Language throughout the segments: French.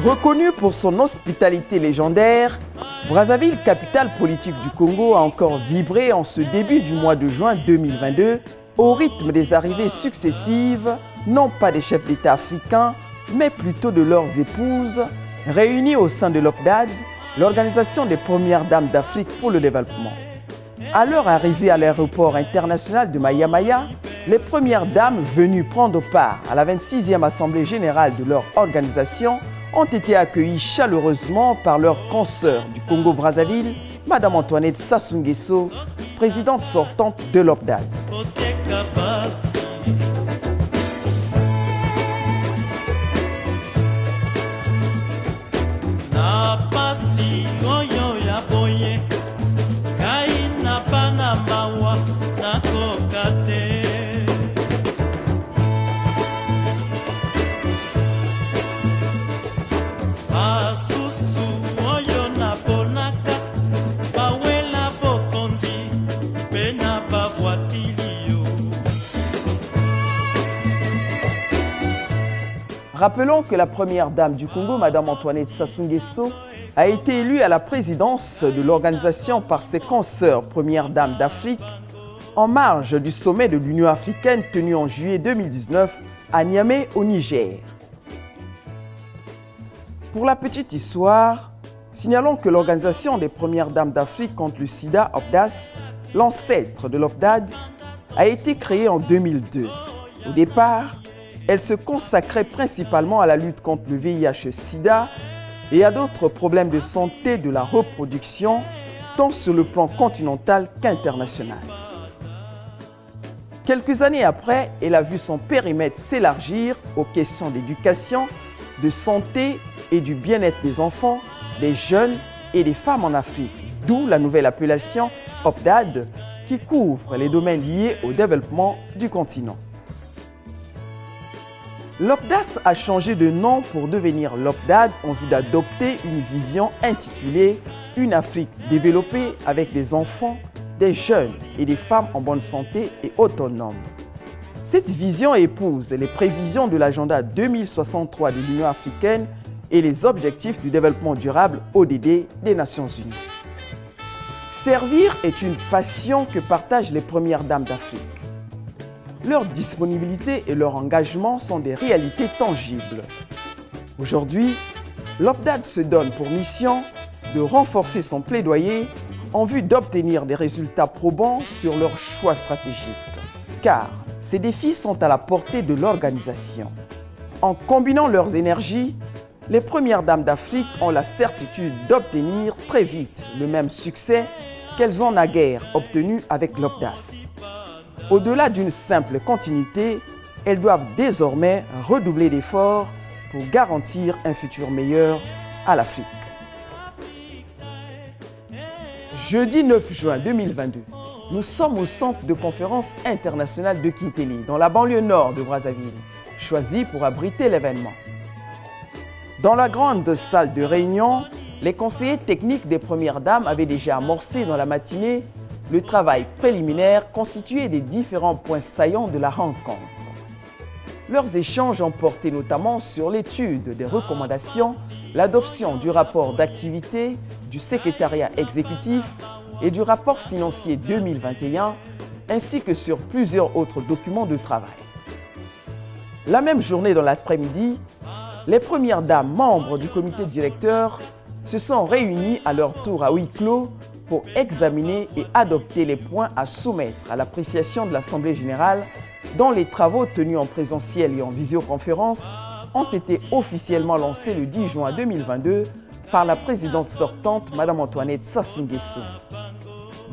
Reconnue pour son hospitalité légendaire, Brazzaville, capitale politique du Congo, a encore vibré en ce début du mois de juin 2022 au rythme des arrivées successives, non pas des chefs d'État africains, mais plutôt de leurs épouses, réunies au sein de l'OPDAD, l'Organisation des Premières Dames d'Afrique pour le développement. À leur arrivée à l'aéroport international de Maya-Maya, les Premières Dames venues prendre part à la 26e Assemblée générale de leur organisation ont été accueillies chaleureusement par leur consoeur du Congo-Brazzaville, Madame Antoinette Sassou Nguesso, présidente sortante de l'OPDAD. Rappelons que la première dame du Congo, Madame Antoinette Sassou Nguesso, a été élue à la présidence de l'organisation par ses consoeurs Premières Dames d'Afrique en marge du sommet de l'Union africaine tenu en juillet 2019 à Niamey au Niger. Pour la petite histoire, signalons que l'organisation des Premières Dames d'Afrique contre le sida, OPDAS, l'ancêtre de l'OPDAD, a été créée en 2002. Au départ, elle se consacrait principalement à la lutte contre le VIH-Sida et à d'autres problèmes de santé de la reproduction, tant sur le plan continental qu'international. Quelques années après, elle a vu son périmètre s'élargir aux questions d'éducation, de santé et du bien-être des enfants, des jeunes et des femmes en Afrique, d'où la nouvelle appellation OPDAD qui couvre les domaines liés au développement du continent. L'OPDAS a changé de nom pour devenir l'OPDAD en vue d'adopter une vision intitulée « Une Afrique développée avec des enfants, des jeunes et des femmes en bonne santé et autonomes ». Cette vision épouse les prévisions de l'agenda 2063 de l'Union africaine et les objectifs du développement durable ODD des Nations Unies. Servir est une passion que partagent les Premières Dames d'Afrique. Leur disponibilité et leur engagement sont des réalités tangibles. Aujourd'hui, l'OPDAD se donne pour mission de renforcer son plaidoyer en vue d'obtenir des résultats probants sur leurs choix stratégiques. Car ces défis sont à la portée de l'organisation. En combinant leurs énergies, les Premières Dames d'Afrique ont la certitude d'obtenir très vite le même succès qu'elles ont naguère obtenu avec l'OPDAS. Au-delà d'une simple continuité, elles doivent désormais redoubler d'efforts pour garantir un futur meilleur à l'Afrique. Jeudi 9 juin 2022, nous sommes au centre de conférence internationale de Kintélé, dans la banlieue nord de Brazzaville, choisi pour abriter l'événement. Dans la grande salle de réunion, les conseillers techniques des Premières Dames avaient déjà amorcé dans la matinée le travail préliminaire constitué des différents points saillants de la rencontre. Leurs échanges ont porté notamment sur l'étude des recommandations, l'adoption du rapport d'activité, du secrétariat exécutif et du rapport financier 2021, ainsi que sur plusieurs autres documents de travail. La même journée dans l'après-midi, les Premières Dames membres du comité directeur se sont réunies à leur tour à huis clos pour examiner et adopter les points à soumettre à l'appréciation de l'Assemblée générale dont les travaux tenus en présentiel et en visioconférence ont été officiellement lancés le 10 juin 2022 par la présidente sortante, Madame Antoinette Sassou Nguesso.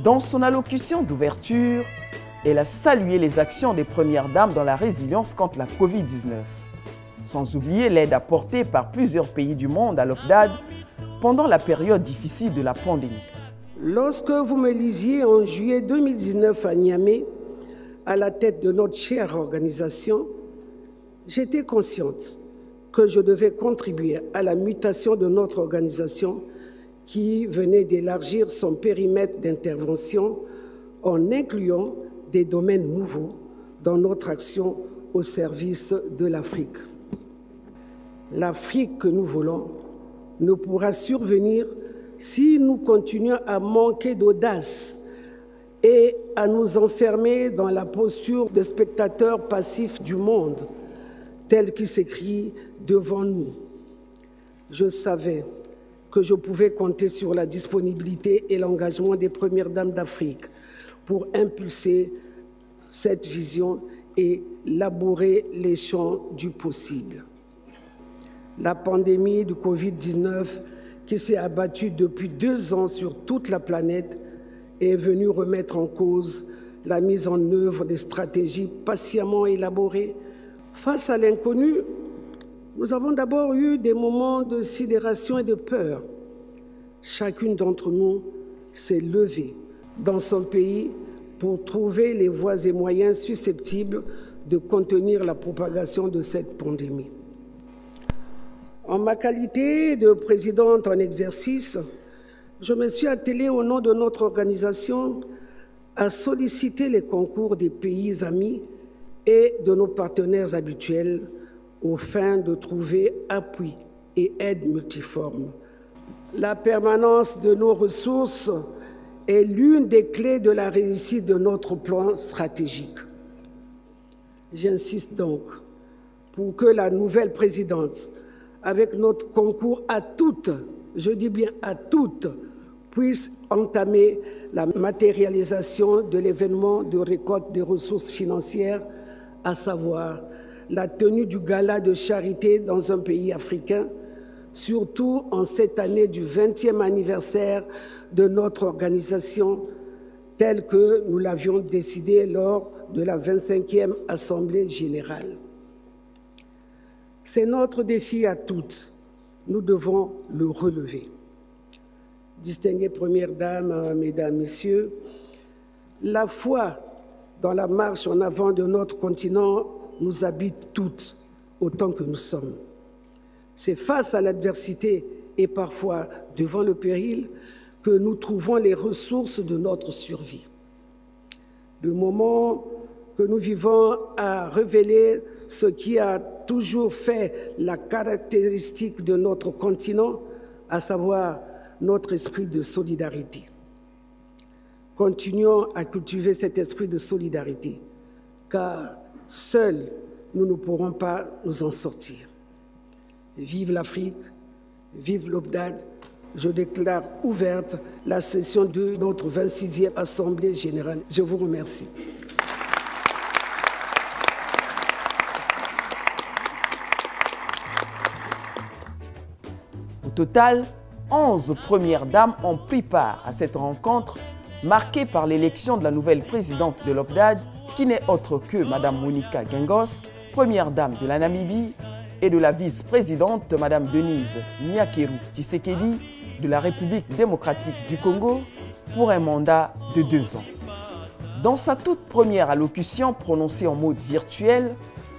Dans son allocution d'ouverture, elle a salué les actions des Premières Dames dans la résilience contre la Covid-19, sans oublier l'aide apportée par plusieurs pays du monde à l'OPDAD pendant la période difficile de la pandémie. Lorsque vous me lisiez en juillet 2019 à Niamey, à la tête de notre chère organisation, j'étais consciente que je devais contribuer à la mutation de notre organisation qui venait d'élargir son périmètre d'intervention en incluant des domaines nouveaux dans notre action au service de l'Afrique. L'Afrique que nous voulons ne pourra survenir si nous continuons à manquer d'audace et à nous enfermer dans la posture de spectateurs passifs du monde, tel qu'il s'écrit devant nous. Je savais que je pouvais compter sur la disponibilité et l'engagement des premières dames d'Afrique pour impulser cette vision et labourer les champs du possible. La pandémie du Covid-19, qui s'est abattue depuis 2 ans sur toute la planète, est venue remettre en cause la mise en œuvre des stratégies patiemment élaborées. Face à l'inconnu, nous avons d'abord eu des moments de sidération et de peur. Chacune d'entre nous s'est levée dans son pays pour trouver les voies et moyens susceptibles de contenir la propagation de cette pandémie. En ma qualité de présidente en exercice, je me suis attelée au nom de notre organisation à solliciter les concours des pays amis et de nos partenaires habituels aux fins de trouver appui et aide multiforme. La permanence de nos ressources est l'une des clés de la réussite de notre plan stratégique. J'insiste donc pour que la nouvelle présidente, avec notre concours à toutes, je dis bien à toutes, puisse entamer la matérialisation de l'événement de récolte des ressources financières, à savoir la tenue du gala de charité dans un pays africain, surtout en cette année du 20e anniversaire de notre organisation, telle que nous l'avions décidé lors de la 25e Assemblée générale. C'est notre défi à toutes. Nous devons le relever. Distinguées premières dames, mesdames, messieurs, la foi dans la marche en avant de notre continent nous habite toutes autant que nous sommes. C'est face à l'adversité et parfois devant le péril que nous trouvons les ressources de notre survie. Le moment que nous vivons a révélé ce qui a toujours fait la caractéristique de notre continent, à savoir notre esprit de solidarité. Continuons à cultiver cet esprit de solidarité, car seuls nous ne pourrons pas nous en sortir. Vive l'Afrique, vive l'OPDAD. Je déclare ouverte la session de notre 26e Assemblée générale. Je vous remercie. Au total, 11 premières dames ont pris part à cette rencontre marquée par l'élection de la nouvelle présidente de l'OPDAD, qui n'est autre que Mme Monica Gingos, première dame de la Namibie, et de la vice-présidente Mme Denise Nyakeru Tshisekedi de la République démocratique du Congo pour un mandat de 2 ans. Dans sa toute première allocution prononcée en mode virtuel,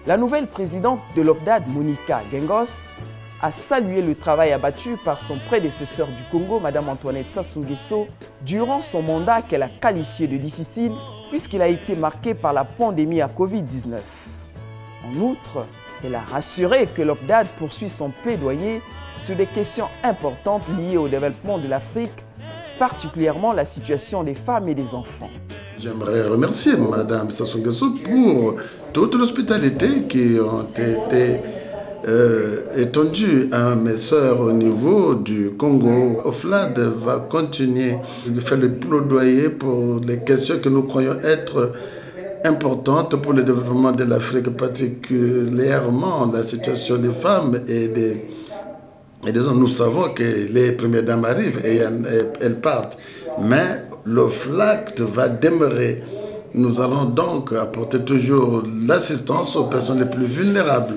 la nouvelle présidente de l'OPDAD, Monica Gingos, a salué le travail abattu par son prédécesseur du Congo, Mme Antoinette Sassou Nguesso, durant son mandat qu'elle a qualifié de difficile puisqu'il a été marqué par la pandémie à Covid-19. En outre, elle a rassuré que l'OPDAD poursuit son plaidoyer sur des questions importantes liées au développement de l'Afrique, particulièrement la situation des femmes et des enfants. J'aimerais remercier Mme Sassou Nguesso pour toute l'hospitalité qui ont été étendue à mes sœurs au niveau du Congo. OFLAD va continuer de faire le plaidoyer pour les questions que nous croyons être importante pour le développement de l'Afrique, particulièrement la situation des femmes et des hommes. Nous savons que les premières dames arrivent et elles partent, mais l'OFLAD va demeurer. Nous allons donc apporter toujours l'assistance aux personnes les plus vulnérables.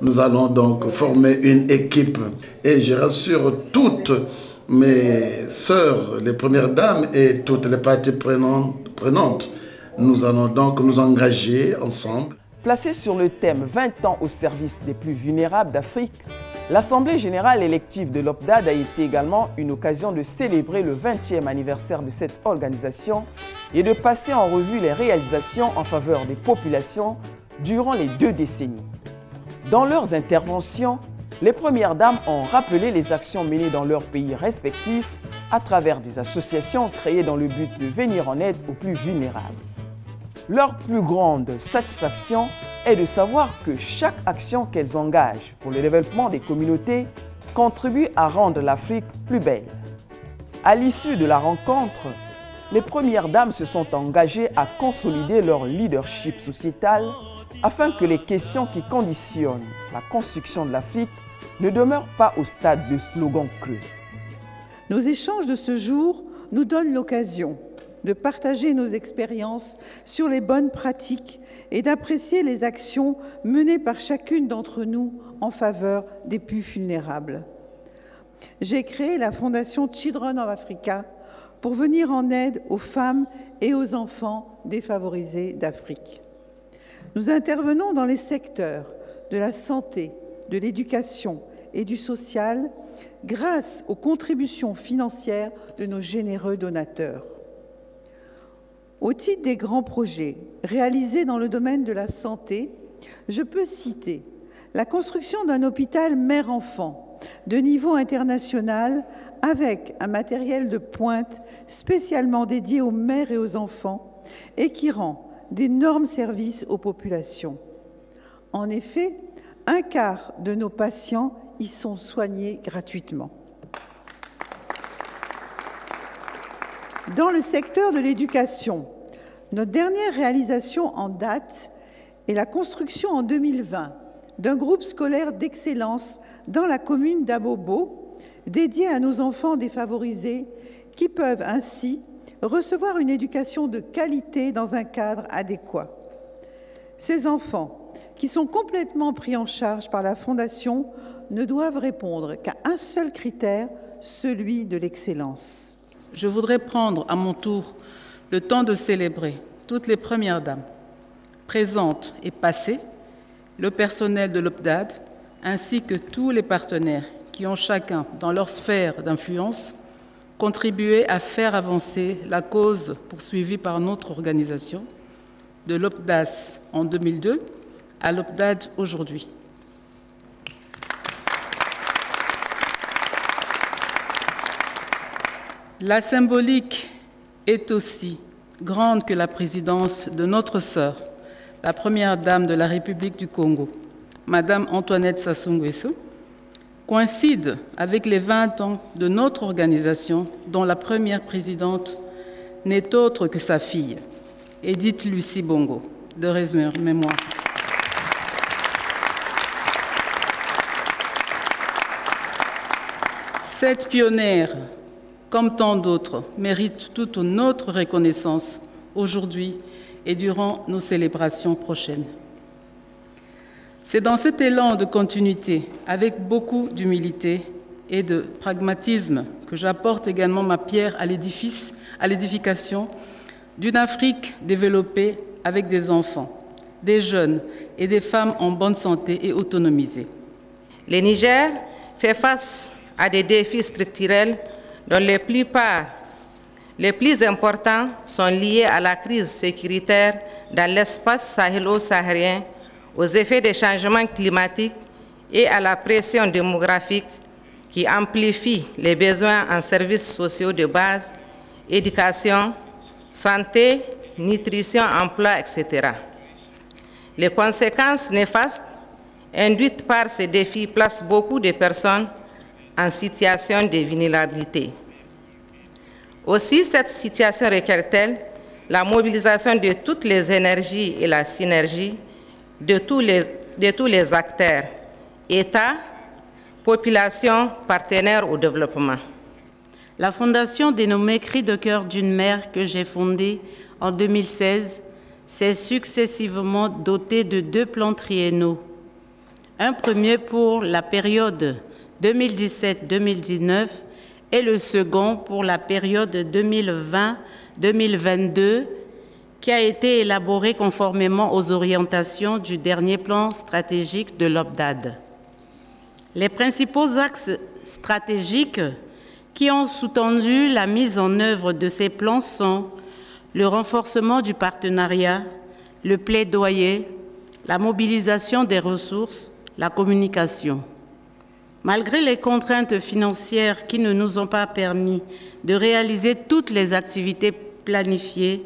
Nous allons donc former une équipe et je rassure toutes mes sœurs, les premières dames et toutes les parties prenantes. Nous allons donc nous engager ensemble. Placée sur le thème 20 ans au service des plus vulnérables d'Afrique, l'Assemblée générale élective de l'OPDAD a été également une occasion de célébrer le 20e anniversaire de cette organisation et de passer en revue les réalisations en faveur des populations durant les 2 décennies. Dans leurs interventions, Les premières dames ont rappelé les actions menées dans leurs pays respectifs à travers des associations créées dans le but de venir en aide aux plus vulnérables. Leur plus grande satisfaction est de savoir que chaque action qu'elles engagent pour le développement des communautés contribue à rendre l'Afrique plus belle. À l'issue de la rencontre, les premières dames se sont engagées à consolider leur leadership sociétal afin que les questions qui conditionnent la construction de l'Afrique ne demeurent pas au stade de slogans creux. Nos échanges de ce jour nous donnent l'occasion de partager nos expériences sur les bonnes pratiques et d'apprécier les actions menées par chacune d'entre nous en faveur des plus vulnérables. J'ai créé la Fondation Children of Africa pour venir en aide aux femmes et aux enfants défavorisés d'Afrique. Nous intervenons dans les secteurs de la santé, de l'éducation et du social grâce aux contributions financières de nos généreux donateurs. Au titre des grands projets réalisés dans le domaine de la santé, je peux citer la construction d'un hôpital mère-enfant de niveau international avec un matériel de pointe spécialement dédié aux mères et aux enfants et qui rend d'énormes services aux populations. En effet, un quart de nos patients y sont soignés gratuitement. Dans le secteur de l'éducation, notre dernière réalisation en date est la construction en 2020 d'un groupe scolaire d'excellence dans la commune d'Abobo, dédié à nos enfants défavorisés qui peuvent ainsi recevoir une éducation de qualité dans un cadre adéquat. Ces enfants, qui sont complètement pris en charge par la Fondation, ne doivent répondre qu'à un seul critère, celui de l'excellence. Je voudrais prendre à mon tour le temps de célébrer toutes les premières dames, présentes et passées, le personnel de l'OPDAD, ainsi que tous les partenaires qui ont chacun, dans leur sphère d'influence, contribué à faire avancer la cause poursuivie par notre organisation, de l'OPDAS en 2002 à l'OPDAD aujourd'hui. La symbolique est aussi grande que la présidence de notre sœur, la première dame de la République du Congo, Madame Antoinette Sassou Nguesso, coïncide avec les 20 ans de notre organisation dont la première présidente n'est autre que sa fille, Edith Lucie Bongo, de mémoire. Cette pionnière, comme tant d'autres, mérite toute notre reconnaissance aujourd'hui et durant nos célébrations prochaines. C'est dans cet élan de continuité, avec beaucoup d'humilité et de pragmatisme, que j'apporte également ma pierre à l'édification d'une Afrique développée avec des enfants, des jeunes et des femmes en bonne santé et autonomisées. Le Niger fait face à des défis structurels dont les plus importants sont liés à la crise sécuritaire dans l'espace sahélo-saharien, aux effets des changements climatiques et à la pression démographique qui amplifie les besoins en services sociaux de base, éducation, santé, nutrition, emploi, etc. Les conséquences néfastes induites par ces défis placent beaucoup de personnes en situation de vulnérabilité. Aussi, cette situation requiert-elle la mobilisation de toutes les énergies et la synergie de tous les acteurs, État, population, partenaires au développement. La fondation dénommée Cris de cœur d'une mère que j'ai fondée en 2016 s'est successivement dotée de 2 plans triennaux. Un premier pour la période 2017-2019 et le second pour la période 2020-2022 qui a été élaboré conformément aux orientations du dernier plan stratégique de l'OPDAD. Les principaux axes stratégiques qui ont sous-tendu la mise en œuvre de ces plans sont le renforcement du partenariat, le plaidoyer, la mobilisation des ressources, la communication. Malgré les contraintes financières qui ne nous ont pas permis de réaliser toutes les activités planifiées,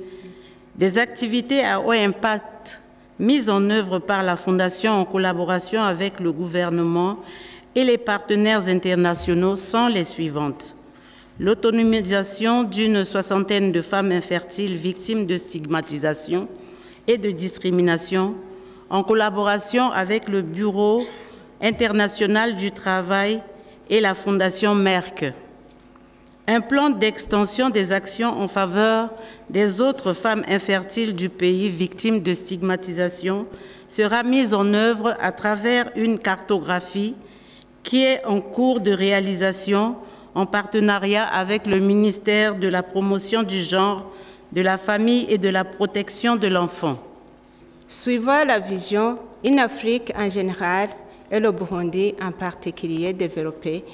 des activités à haut impact mises en œuvre par la Fondation en collaboration avec le gouvernement et les partenaires internationaux sont les suivantes. L'autonomisation d'une soixantaine de femmes infertiles victimes de stigmatisation et de discrimination en collaboration avec le Bureau international du travail et la Fondation Merck. Un plan d'extension des actions en faveur des autres femmes infertiles du pays victimes de stigmatisation sera mis en œuvre à travers une cartographie qui est en cours de réalisation en partenariat avec le ministère de la Promotion du genre, de la famille et de la protection de l'enfant. Suivant la vision, une Afrique en général et le Burundi en particulier développée,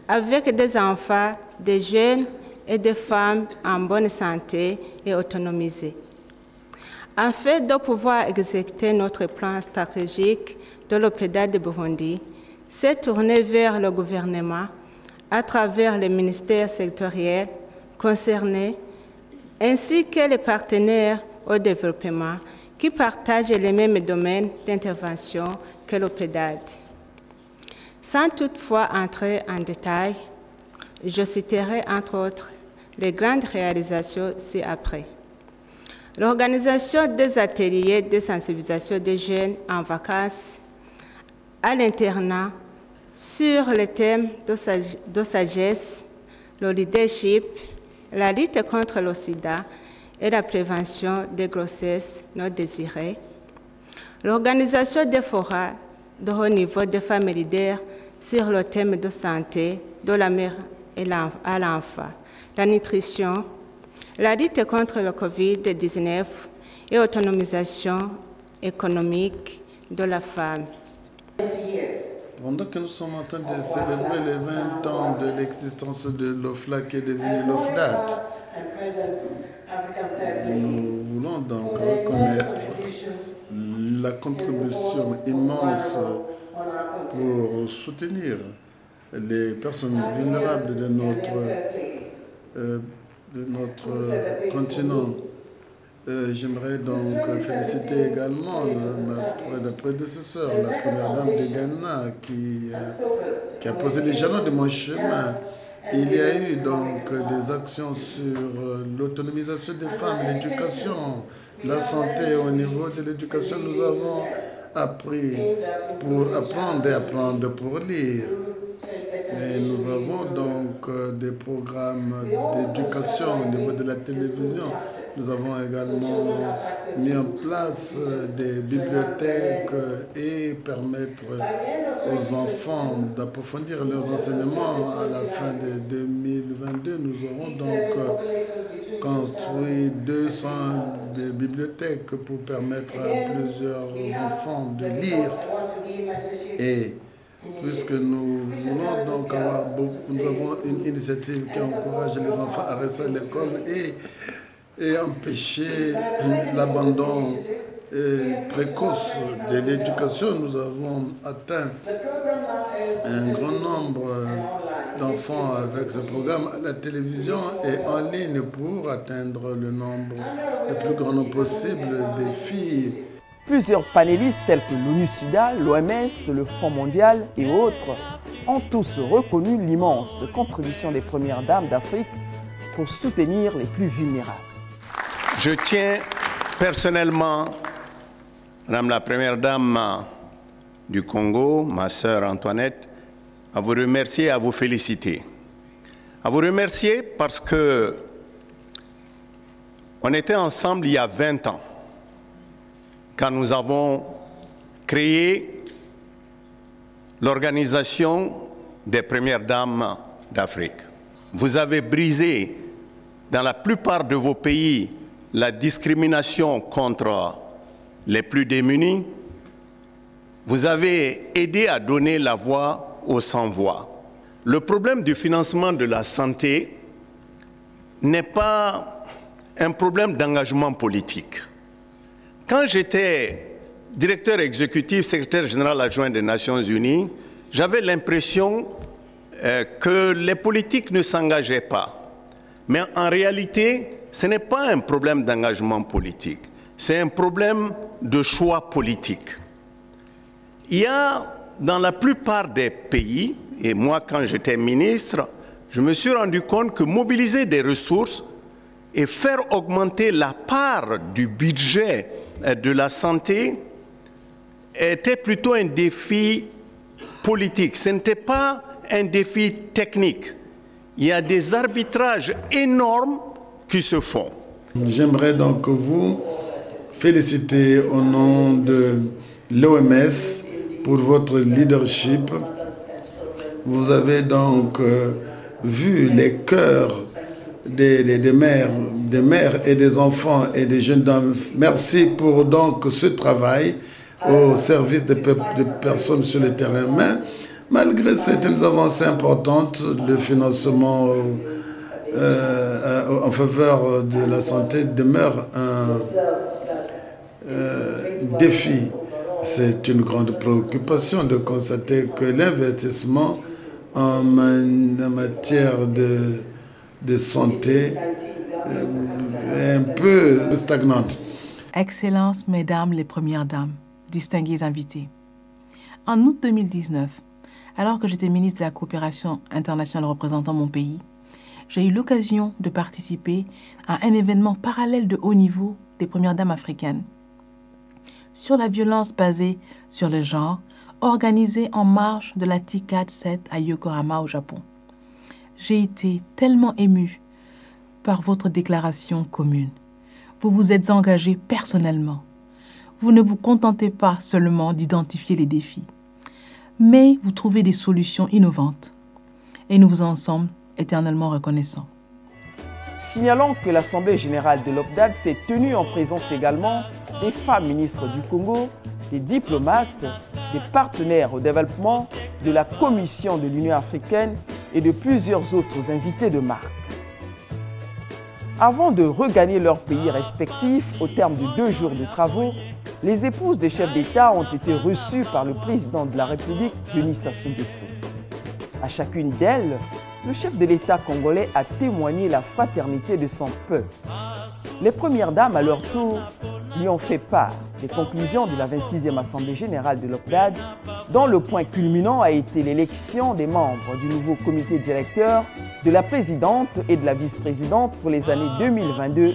avec des enfants, des jeunes et des femmes en bonne santé et autonomisées. Afin de pouvoir exécuter notre plan stratégique de l'OPEDAD de Burundi, s'est tourné vers le gouvernement à travers les ministères sectoriels concernés, ainsi que les partenaires au développement qui partagent les mêmes domaines d'intervention que l'OPEDAD. Sans toutefois entrer en détail, je citerai entre autres les grandes réalisations ci-après. L'organisation des ateliers de sensibilisation des jeunes en vacances à l'internat sur les thèmes de sagesse, le leadership, la lutte contre le sida et la prévention des grossesses non désirées. L'organisation des forats de haut niveau des femmes leaders sur le thème de santé de la mère à l'enfant, la nutrition, la lutte contre le Covid-19 et l'autonomisation économique de la femme. Pendant que nous sommes en train de célébrer les 20 ans de l'existence de l'OFLA qui est devenu l'OFDAD, nous voulons donc reconnaître la contribution immense pour soutenir les personnes vulnérables de notre continent. J'aimerais donc féliciter également ma prédécesseur, la première dame de Ghana, qui a posé les jalons de mon chemin. Il y a eu donc des actions sur l'autonomisation des femmes, l'éducation, la santé. Au niveau de l'éducation, nous avons appris pour apprendre et apprendre pour lire. Et nous avons donc des programmes d'éducation au niveau de la télévision. Nous avons également mis en place des bibliothèques et permettre aux enfants d'approfondir leurs enseignements. À la fin de 2022, nous aurons donc construit 200 bibliothèques pour permettre à plusieurs enfants de lire. Et puisque nous voulons donc avoir nous avons une initiative qui encourage les enfants à rester à l'école et empêcher l'abandon précoce de l'éducation. Nous avons atteint un grand nombre d'enfants avec ce programme à la télévision et en ligne pour atteindre le nombre le plus grand nombre possible des filles. Plusieurs panélistes tels que l'ONU-SIDA, l'OMS, le Fonds mondial et autres ont tous reconnu l'immense contribution des premières dames d'Afrique pour soutenir les plus vulnérables. Je tiens personnellement, Madame la Première Dame du Congo, ma sœur Antoinette, à vous remercier et à vous féliciter. À vous remercier parce que on était ensemble il y a 20 ans. Quand nous avons créé l'organisation des premières dames d'Afrique. Vous avez brisé dans la plupart de vos pays la discrimination contre les plus démunis. Vous avez aidé à donner la voix aux sans-voix. Le problème du financement de la santé n'est pas un problème d'engagement politique. Quand j'étais directeur exécutif, secrétaire général adjoint des Nations Unies, j'avais l'impression que les politiques ne s'engageaient pas. Mais en réalité, ce n'est pas un problème d'engagement politique, c'est un problème de choix politique. Il y a dans la plupart des pays, et moi quand j'étais ministre, je me suis rendu compte que mobiliser des ressources et faire augmenter la part du budget de la santé était plutôt un défi politique. Ce n'était pas un défi technique. Il y a des arbitrages énormes qui se font. J'aimerais donc vous féliciter au nom de l'OMS pour votre leadership. Vous avez donc vu les cœurs des mères et des enfants et des jeunes hommes. Merci pour donc ce travail au service des personnes sur le terrain. Mais malgré certaines avancées importantes, le financement en faveur de la santé demeure un défi. C'est une grande préoccupation de constater que l'investissement en matière de santé est un peu stagnante. Excellences, Mesdames les Premières Dames, distingués invités. En août 2019, alors que j'étais ministre de la Coopération internationale représentant mon pays, j'ai eu l'occasion de participer à un événement parallèle de haut niveau des Premières Dames africaines sur la violence basée sur le genre, organisée en marge de la TICAD 7 à Yokohama au Japon. J'ai été tellement émue par votre déclaration commune. Vous vous êtes engagés personnellement. Vous ne vous contentez pas seulement d'identifier les défis, mais vous trouvez des solutions innovantes. Et nous vous en sommes éternellement reconnaissants. Signalons que l'Assemblée générale de l'OPDAD s'est tenue en présence également des femmes ministres du Congo, des diplomates, des partenaires au développement, de la Commission de l'Union africaine et de plusieurs autres invités de marque. Avant de regagner leurs pays respectifs au terme de 2 jours de travaux, les épouses des chefs d'État ont été reçues par le président de la République, Denis Sassou Nguesso. À chacune d'elles, le chef de l'État congolais a témoigné la fraternité de son peuple. Les premières dames, à leur tour, lui ont fait part des conclusions de la 26e Assemblée générale de l'OPDAD, dont le point culminant a été l'élection des membres du nouveau comité directeur, de la présidente et de la vice-présidente pour les années 2022-2024.